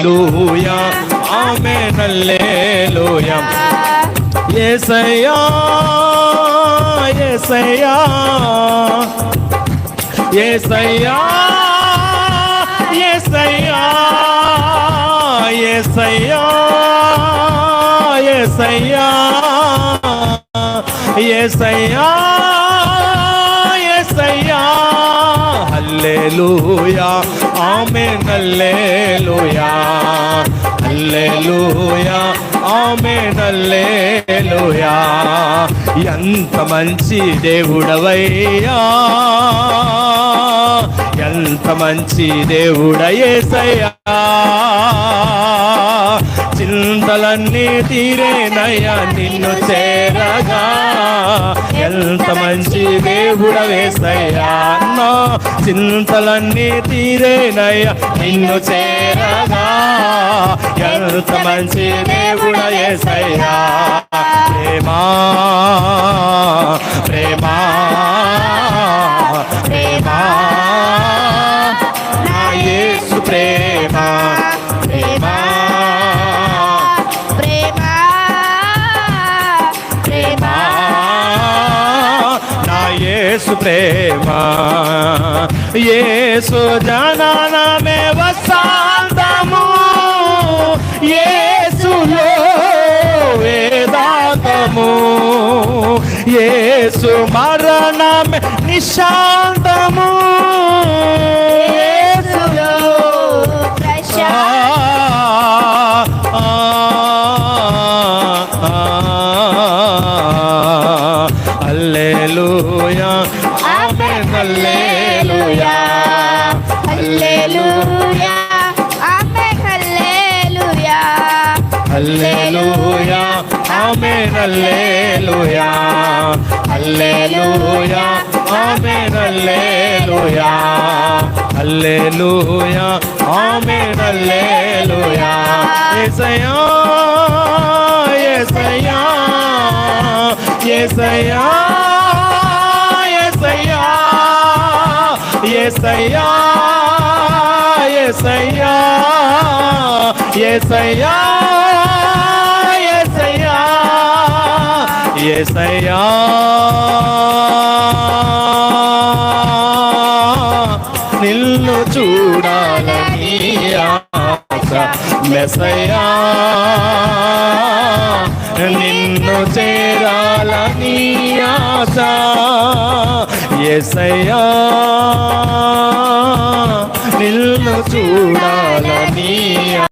హల్లెలూయా ఆమేన్ హల్లెలూయా. యేసయ్యా యేసయ్యా యేసయ్యా యేసయ్యా యేసయ్యా యేసయ్యా యేసయ్యా యేసయ్యా హల్లెలూయా ఆమేన్ హల్లెలూయా హల్లెలూయా ఆమేన్ హల్లెలూయా. ఎంత మంచి దేవుడవయ్యా, ఎంత మంచి దేవుడ యేసయ్యా. చింతలన్నీ తీరేనయ్యా నిన్ను చేరగా, ఎంత మంచి దేవుడ యేసయ్యా. నా చింతలన్నీ తీరేనయ్యా నిన్ను చేరగా, ఎంత మంచి దేవుడ యేసయ్యా. ప్రేమా ప్రేమా ప్రేమా నా యేసు ప్రేమా ప్రేమా ప్రేమా ప్రేమా నా యేసు ప్రేమా. యేసు జననమే వసంతము, యేసులో వేదాంతము, యేసు మరణమే నిశాంతము, యేసులో హల్లెలూయా ఆమేన్ హల్లెలూయా హల్లెలూయా ఆమేన్ హల్లెలూయా హల్లెలూయా ఆమేన్ హల్లెలూయా హల్లెలూయా ఆమేన్ హల్లెలూయా హల్లెలూయా ఆమేన్ హల్లెలూయా. యేసయ్యా యేసయ్యా యేసయ్యా యేసయ్యా యేసయ్యా యేసయ్యా యేసయ్యా యేసయ్యా యేసయ్యా నిన్ను చూడాలని ఆశ మెస్సయ్యా, నిన్ను చేరాలని ఆశ యేసయ్యా, నిన్ను చూడాలని